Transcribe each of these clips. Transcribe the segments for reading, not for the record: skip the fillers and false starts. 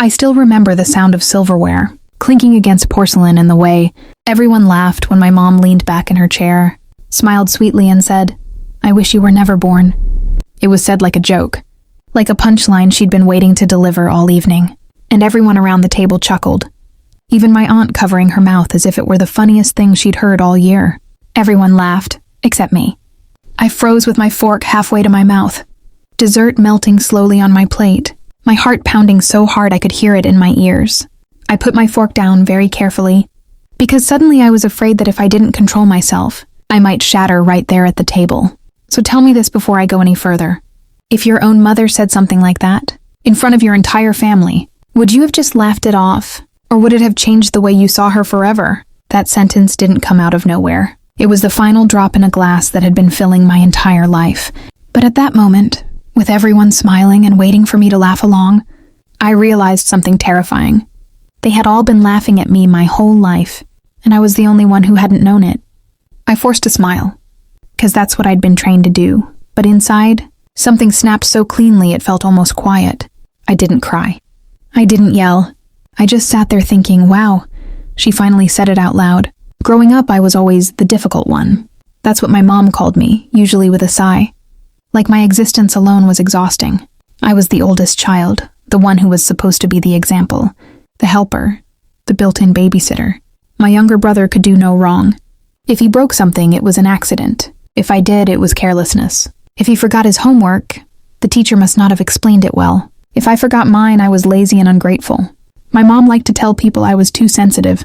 I still remember the sound of silverware clinking against porcelain and the way everyone laughed when my mom leaned back in her chair, smiled sweetly and said, "I wish you were never born." It was said like a joke, like a punchline she'd been waiting to deliver all evening, and everyone around the table chuckled. Even my aunt covering her mouth as if it were the funniest thing she'd heard all year. Everyone laughed, except me. I froze with my fork halfway to my mouth, dessert melting slowly on my plate, my heart pounding so hard I could hear it in my ears. I put my fork down very carefully, because suddenly I was afraid that if I didn't control myself, I might shatter right there at the table. So tell me this before I go any further. If your own mother said something like that, in front of your entire family, would you have just laughed it off? Or would it have changed the way you saw her forever? That sentence didn't come out of nowhere. It was the final drop in a glass that had been filling my entire life. But at that moment, with everyone smiling and waiting for me to laugh along, I realized something terrifying. They had all been laughing at me my whole life, and I was the only one who hadn't known it. I forced a smile, because that's what I'd been trained to do. But inside, something snapped so cleanly it felt almost quiet. I didn't cry. I didn't yell. I just sat there thinking, wow, she finally said it out loud. Growing up, I was always the difficult one. That's what my mom called me, usually with a sigh. Like my existence alone was exhausting. I was the oldest child, the one who was supposed to be the example, the helper, the built-in babysitter. My younger brother could do no wrong. If he broke something, it was an accident. If I did, it was carelessness. If he forgot his homework, the teacher must not have explained it well. If I forgot mine, I was lazy and ungrateful. My mom liked to tell people I was too sensitive,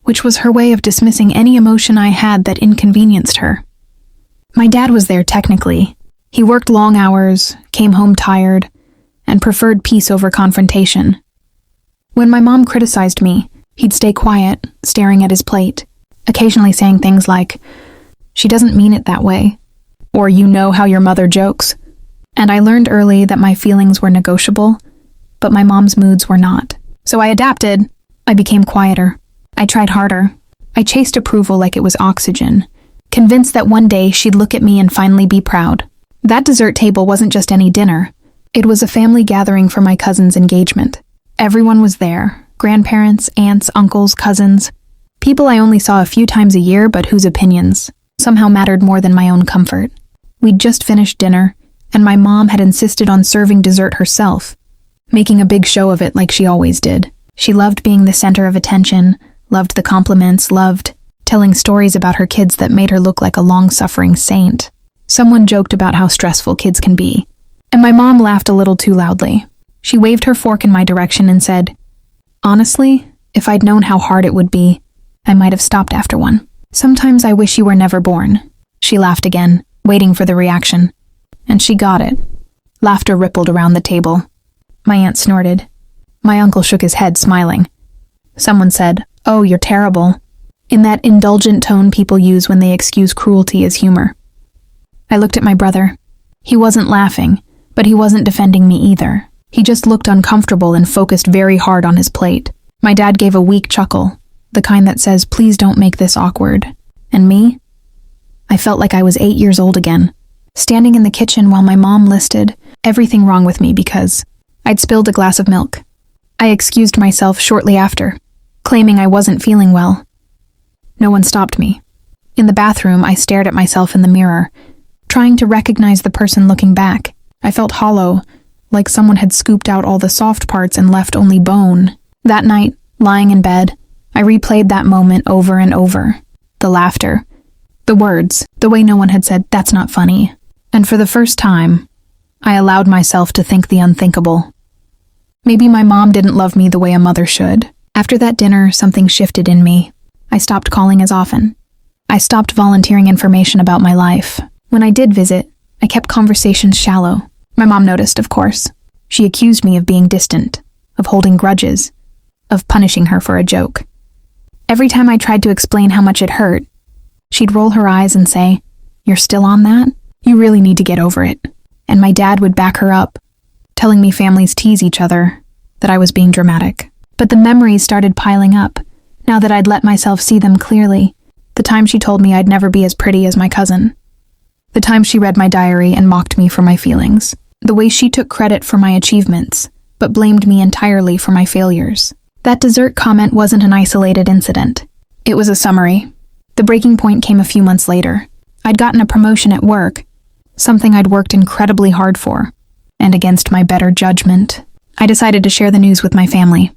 which was her way of dismissing any emotion I had that inconvenienced her. My dad was there technically. He worked long hours, came home tired, and preferred peace over confrontation. When my mom criticized me, he'd stay quiet, staring at his plate, occasionally saying things like, "She doesn't mean it that way," or "You know how your mother jokes." And I learned early that my feelings were negotiable, but my mom's moods were not. So I adapted. I became quieter. I tried harder. I chased approval like it was oxygen, convinced that one day she'd look at me and finally be proud. That dessert table wasn't just any dinner. It was a family gathering for my cousin's engagement. Everyone was there. Grandparents, aunts, uncles, cousins. People I only saw a few times a year, but whose opinions somehow mattered more than my own comfort. We'd just finished dinner, and my mom had insisted on serving dessert herself, making a big show of it like she always did. She loved being the center of attention, loved the compliments, loved telling stories about her kids that made her look like a long-suffering saint. Someone joked about how stressful kids can be, and my mom laughed a little too loudly. She waved her fork in my direction and said, "Honestly, if I'd known how hard it would be, I might have stopped after one. Sometimes I wish you were never born." She laughed again, waiting for the reaction. And she got it. Laughter rippled around the table. My aunt snorted. My uncle shook his head, smiling. Someone said, "Oh, you're terrible," in that indulgent tone people use when they excuse cruelty as humor. I looked at my brother. He wasn't laughing, but he wasn't defending me either. He just looked uncomfortable and focused very hard on his plate. My dad gave a weak chuckle, the kind that says, "Please don't make this awkward." And me? I felt like I was 8 years old again, standing in the kitchen while my mom listed everything wrong with me because I'd spilled a glass of milk. I excused myself shortly after, claiming I wasn't feeling well. No one stopped me. In the bathroom, I stared at myself in the mirror, trying to recognize the person looking back. I felt hollow, like someone had scooped out all the soft parts and left only bone. That night, lying in bed, I replayed that moment over and over. The laughter, the words, the way no one had said, "That's not funny." And for the first time, I allowed myself to think the unthinkable. Maybe my mom didn't love me the way a mother should. After that dinner, something shifted in me. I stopped calling as often. I stopped volunteering information about my life. When I did visit, I kept conversations shallow. My mom noticed, of course. She accused me of being distant, of holding grudges, of punishing her for a joke. Every time I tried to explain how much it hurt, she'd roll her eyes and say, "You're still on that? You really need to get over it." And my dad would back her up, telling me families tease each other, that I was being dramatic. But the memories started piling up, now that I'd let myself see them clearly. The time she told me I'd never be as pretty as my cousin. The time she read my diary and mocked me for my feelings. The way she took credit for my achievements, but blamed me entirely for my failures. That dessert comment wasn't an isolated incident. It was a summary. The breaking point came a few months later. I'd gotten a promotion at work, something I'd worked incredibly hard for, and against my better judgment, I decided to share the news with my family.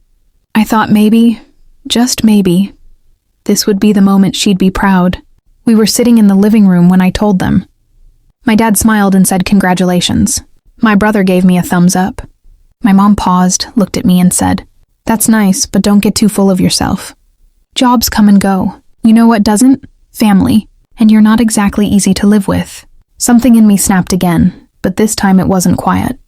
I thought maybe, just maybe, this would be the moment she'd be proud. We were sitting in the living room when I told them. My dad smiled and said congratulations. My brother gave me a thumbs up. My mom paused, looked at me and said, "That's nice, but don't get too full of yourself. Jobs come and go. You know what doesn't? Family. And you're not exactly easy to live with." Something in me snapped again, but this time it wasn't quiet.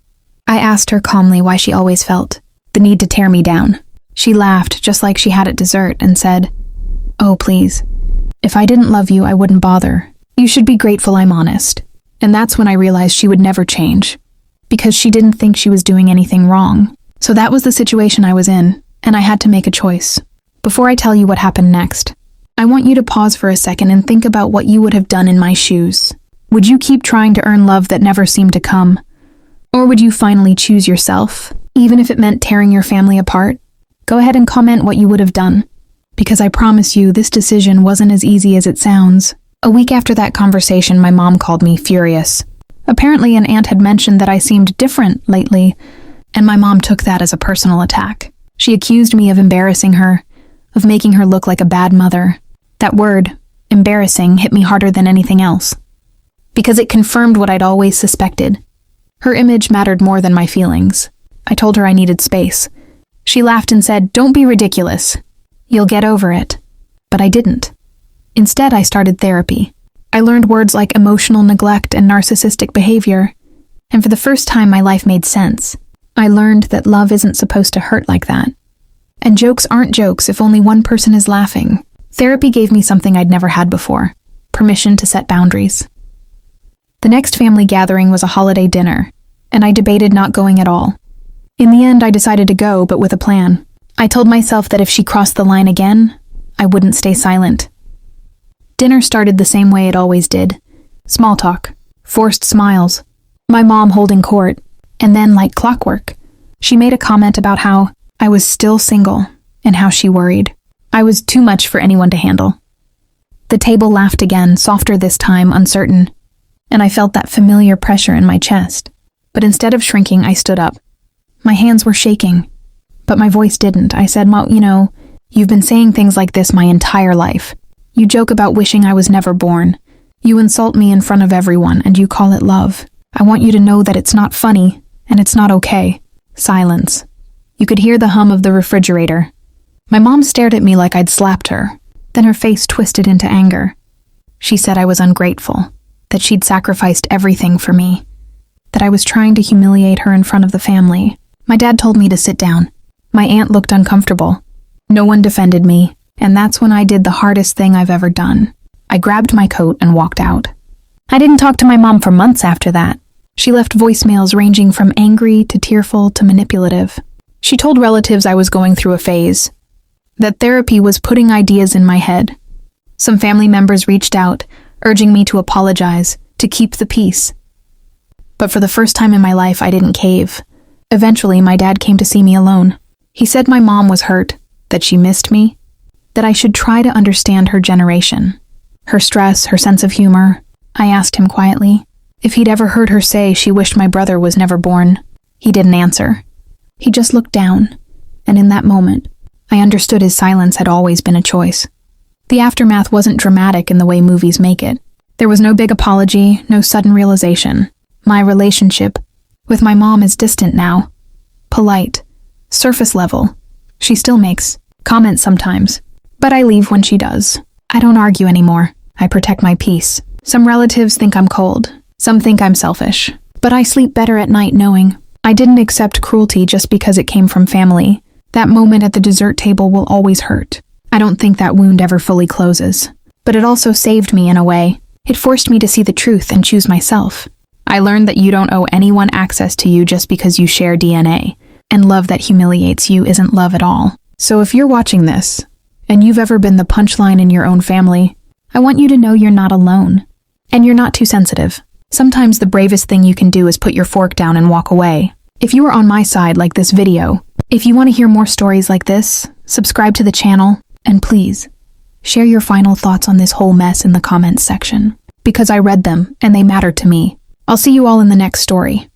I asked her calmly why she always felt the need to tear me down. She laughed, just like she had at dessert, and said, "Oh, please. If I didn't love you, I wouldn't bother. You should be grateful I'm honest." And that's when I realized she would never change, because she didn't think she was doing anything wrong. So that was the situation I was in, and I had to make a choice. Before I tell you what happened next, I want you to pause for a second and think about what you would have done in my shoes. Would you keep trying to earn love that never seemed to come? Or would you finally choose yourself, even if it meant tearing your family apart? Go ahead and comment what you would have done, because I promise you this decision wasn't as easy as it sounds. A week after that conversation, my mom called me furious. Apparently an aunt had mentioned that I seemed different lately, and my mom took that as a personal attack. She accused me of embarrassing her, of making her look like a bad mother. That word, embarrassing, hit me harder than anything else, because it confirmed what I'd always suspected. Her image mattered more than my feelings. I told her I needed space. She laughed and said, "Don't be ridiculous. You'll get over it." But I didn't. Instead, I started therapy. I learned words like emotional neglect and narcissistic behavior, and for the first time my life made sense. I learned that love isn't supposed to hurt like that. And jokes aren't jokes if only one person is laughing. Therapy gave me something I'd never had before: permission to set boundaries. The next family gathering was a holiday dinner, and I debated not going at all. In the end, I decided to go, but with a plan. I told myself that if she crossed the line again, I wouldn't stay silent. Dinner started the same way it always did. Small talk, forced smiles, my mom holding court, and then, like clockwork, she made a comment about how I was still single and how she worried I was too much for anyone to handle. The table laughed again, softer this time, uncertain, and I felt that familiar pressure in my chest. But instead of shrinking, I stood up. My hands were shaking, but my voice didn't. I said, "Well, you've been saying things like this my entire life. You joke about wishing I was never born. You insult me in front of everyone, and you call it love. I want you to know that it's not funny, and it's not okay." Silence. You could hear the hum of the refrigerator. My mom stared at me like I'd slapped her. Then her face twisted into anger. She said I was ungrateful, that she'd sacrificed everything for me, that I was trying to humiliate her in front of the family. My dad told me to sit down. My aunt looked uncomfortable. No one defended me, and that's when I did the hardest thing I've ever done. I grabbed my coat and walked out. I didn't talk to my mom for months after that. She left voicemails ranging from angry to tearful to manipulative. She told relatives I was going through a phase, that therapy was putting ideas in my head. Some family members reached out, urging me to apologize, to keep the peace. But for the first time in my life, I didn't cave. Eventually, my dad came to see me alone. He said my mom was hurt, that she missed me, that I should try to understand her generation, her stress, her sense of humor. I asked him quietly if he'd ever heard her say she wished my brother was never born. He didn't answer. He just looked down, and in that moment, I understood his silence had always been a choice. The aftermath wasn't dramatic in the way movies make it. There was no big apology, no sudden realization. My relationship with my mom is distant now. Polite. Surface level. She still makes comments sometimes, but I leave when she does. I don't argue anymore. I protect my peace. Some relatives think I'm cold. Some think I'm selfish. But I sleep better at night knowing I didn't accept cruelty just because it came from family. That moment at the dessert table will always hurt. I don't think that wound ever fully closes. But it also saved me in a way. It forced me to see the truth and choose myself. I learned that you don't owe anyone access to you just because you share DNA. And love that humiliates you isn't love at all. So if you're watching this, and you've ever been the punchline in your own family, I want you to know you're not alone. And you're not too sensitive. Sometimes the bravest thing you can do is put your fork down and walk away. If you are on my side like this video, if you want to hear more stories like this, subscribe to the channel, and please, share your final thoughts on this whole mess in the comments section, because I read them and they mattered to me. I'll see you all in the next story.